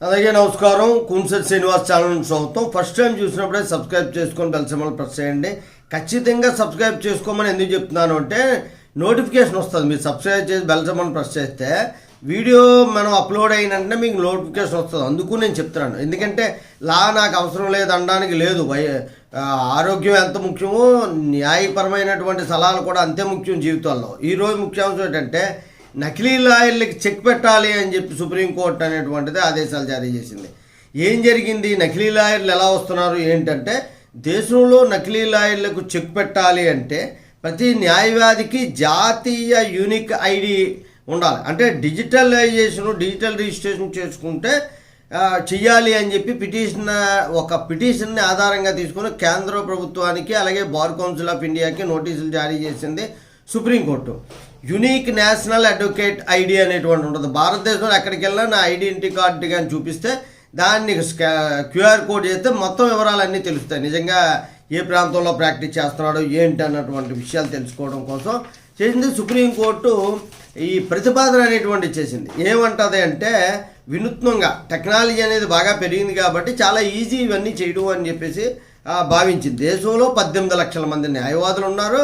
అలాగే నమస్కారం. కున్సెట్ శ్రీనివాస్ ఛానల్ నుంచి స్వాగతం. ఫస్ట్ టైం చూసినప్పుడే సబ్స్క్రైబ్ చేసుకొని బెల్ సింబల్ ప్రెస్ చేయండి. ఖచ్చితంగా సబ్స్క్రైబ్ చేసుకోమని ఎందుకు చెప్తున్నాను అంటే నోటిఫికేషన్ వస్తుంది. మీరు సబ్స్క్రైబ్ చేసి బెల్ సింబల్ ప్రెస్ చేస్తే వీడియో మనం అప్లోడ్ అయిన వెంటనే మీకు నోటిఫికేషన్ వస్తుంది. అందుకు నేను చెప్తున్నాను. ఎందుకంటే నాకు అవసరం లేదు అనడానికి లేదు. ఆరోగ్యం ఎంత ముఖ్యమో న్యాయపరమైనటువంటి సలహాలు కూడా అంతే ముఖ్యం జీవితాల్లో. ఈరోజు ముఖ్యాంశం ఏంటంటే నకిలీ లాయర్లకి చెక్ పెట్టాలి అని చెప్పి సుప్రీంకోర్టు అనేటువంటిది ఆదేశాలు జారీ చేసింది. ఏం జరిగింది? నకిలీ లాయర్లు ఎలా వస్తున్నారు ఏంటంటే దేశంలో నకిలీ లాయర్లకు చెక్ పెట్టాలి అంటే ప్రతి న్యాయవాదికి జాతీయ యూనిక్ ఐడి ఉండాలి. అంటే డిజిటల్ రిజిస్ట్రేషన్ చేసుకుంటే చెయ్యాలి అని చెప్పి పిటిషన్ని ఆధారంగా తీసుకుని కేంద్ర ప్రభుత్వానికి అలాగే బార్ కౌన్సిల్ ఆఫ్ ఇండియాకి నోటీసులు జారీ చేసింది supreme court. Unique national advocate ID అనేటువంటి ఉంటుంది. భారతదేశంలో ఎక్కడికి వెళ్ళినా నా ఐడెంటిటీ కార్డు కానీ చూపిస్తే దాన్ని క్యూఆర్ కోడ్ చేస్తే మొత్తం వివరాలన్నీ తెలుస్తాయి. నిజంగా ఏ ప్రాంతంలో ప్రాక్టీస్ చేస్తున్నాడో ఏంటి అన్నటువంటి విషయాలు తెలుసుకోవడం కోసం చేసింది సుప్రీంకోర్టు. ఈ ప్రతిపాదన అనేటువంటి చేసింది. ఏమంటుంది అంటే వినూత్నంగా టెక్నాలజీ అనేది బాగా పెరిగింది కాబట్టి చాలా ఈజీ ఇవన్నీ చేయడం అని చెప్పేసి భావించింది. దేశంలో 18 లక్షల మంది న్యాయవాదులు ఉన్నారు.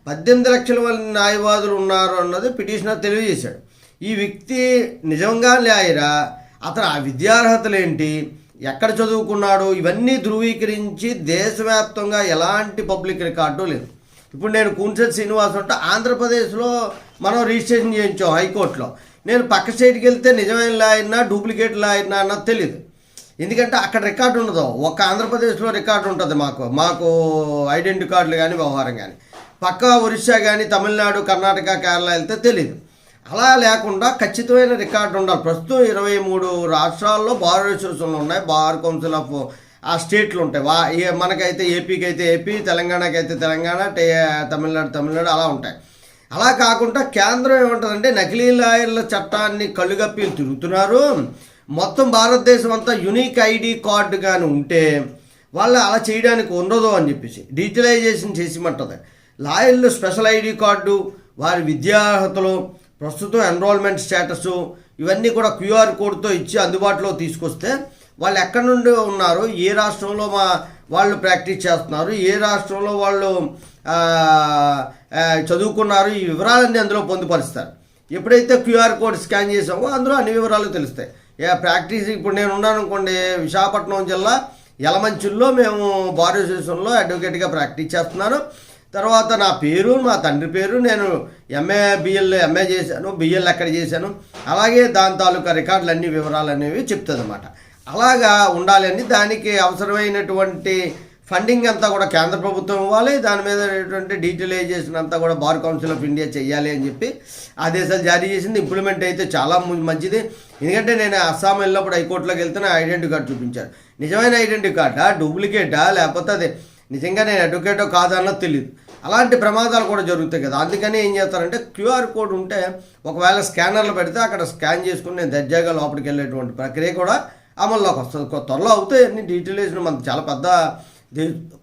18 లక్షల మంది న్యాయవాదులు ఉన్నారు అన్నది పిటిషనర్ తెలియజేశాడు. ఈ వ్యక్తి నిజంగా లాయరా, అతను ఆ విద్యార్హతలు ఏంటి, ఎక్కడ చదువుకున్నాడు, ఇవన్నీ ధృవీకరించి దేశవ్యాప్తంగా ఎలాంటి పబ్లిక్ రికార్డు లేదు. ఇప్పుడు నేను కున్సెట్ శ్రీనివాస్ అంటే ఆంధ్రప్రదేశ్లో మనం రిజిస్ట్రేషన్ చేయించాం హైకోర్టులో. నేను పక్క స్టేట్కి వెళ్తే నిజమైన లాయర్నా డూప్లికేట్ లాయర్నా అన్నది తెలియదు. ఎందుకంటే అక్కడ రికార్డు ఉండదు. ఒక ఆంధ్రప్రదేశ్లో రికార్డు ఉంటుంది. మాకు ఐడెంటిటీ కార్డులు కానీ వ్యవహారం కానీ. పక్క ఒరిస్సా కానీ తమిళనాడు కర్ణాటక కేరళ వెళ్తే తెలియదు. అలా లేకుండా ఖచ్చితమైన రికార్డు ఉండాలి. ప్రస్తుతం 23 రాష్ట్రాల్లో బార్ అసోసియేషన్లు ఉన్నాయి. బార్ కౌన్సిల్ ఆఫ్ ఆ స్టేట్లు ఉంటాయి. మనకైతే ఏపీకి అయితే ఏపీ, తెలంగాణకి అయితే తెలంగాణ, తమిళనాడు అలా ఉంటాయి. అలా కాకుండా కేంద్రం ఏముంటుందంటే నకిలీ లాయర్ల చట్టాన్ని కళ్ళుగప్పి తిరుగుతున్నారు. మొత్తం భారతదేశం అంతా యునిక్ ఐడి కార్డు కానీ ఉంటే వాళ్ళు అలా చేయడానికి ఉండదు అని చెప్పేసి డిజిటలైజేషన్ చేసిమంటుంది. లాయర్లు స్పెషల్ ఐడి కార్డు, వారి విద్యార్హతలు, ప్రస్తుతం ఎన్రోల్మెంట్ స్టేటస్ ఇవన్నీ కూడా క్యూఆర్ కోడ్తో ఇచ్చి అందుబాటులో తీసుకొస్తే వాళ్ళు ఎక్కడి నుండి ఉన్నారు, ఏ రాష్ట్రంలో వాళ్ళు ప్రాక్టీస్ చేస్తున్నారు, ఏ రాష్ట్రంలో వాళ్ళు చదువుకున్నారు, ఈ వివరాలన్నీ అందులో పొందుపరుస్తారు. ఎప్పుడైతే క్యూఆర్ కోడ్ స్కాన్ చేసామో అందులో అన్ని వివరాలు తెలుస్తాయి. ప్రాక్టీస్ ఇప్పుడు నేను ఉన్నాను అనుకోండి, విశాఖపట్నం జిల్లా యలమంచిల్లో మేము బార్ అసోసియేషన్లో అడ్వకేట్గా ప్రాక్టీస్ చేస్తున్నాను. తర్వాత నా పేరు, మా తండ్రి పేరు, నేను ఎంఏ చేశాను, బిఎల్ ఎక్కడ చేశాను, అలాగే దాని తాలూకా రికార్డులు అన్ని వివరాలు అనేవి చెప్తుంది అన్నమాట. అలాగా ఉండాలని దానికి అవసరమైనటువంటి ఫండింగ్ అంతా కూడా కేంద్ర ప్రభుత్వం ఇవ్వాలి. దాని మీద డీటెయిలైజేషన్ అంతా కూడా బార్ కౌన్సిల్ ఆఫ్ ఇండియా చేయాలి అని చెప్పి ఆదేశాలు జారీ చేసింది. ఇంప్లిమెంట్ అయితే చాలా మంచిది. ఎందుకంటే నేను అస్సాం వెళ్ళినప్పుడు హైకోర్టులోకి వెళ్తే నా ఐడెంటిటీ కార్డు చూపించారు. నిజమైన ఐడెంటిటీ కార్డా, డూప్లికేటా, లేకపోతే అది నిజంగా నేను అడ్వకేటో కాదన్నది తెలియదు. అలాంటి ప్రమాదాలు కూడా జరుగుతాయి కదా. అందుకని ఏం చేస్తారంటే క్యూఆర్ కోడ్ ఉంటే ఒకవేళ స్కానర్లు పెడితే అక్కడ స్కాన్ చేసుకుని నేను దర్జాగా లోపలికి వెళ్ళేటువంటి ప్రక్రియ కూడా అమల్లోకి వస్తుంది. త్వరలో అవుతాయి అన్ని డీటెయిల్స్. మనకు చాలా పెద్ద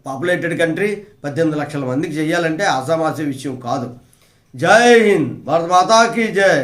పాపులేటెడ్ కంట్రీ, 18 లక్షల మందికి చేయాలంటే ఆసామాసీ విషయం కాదు. జై హింద్, భారత మాతాకి జై.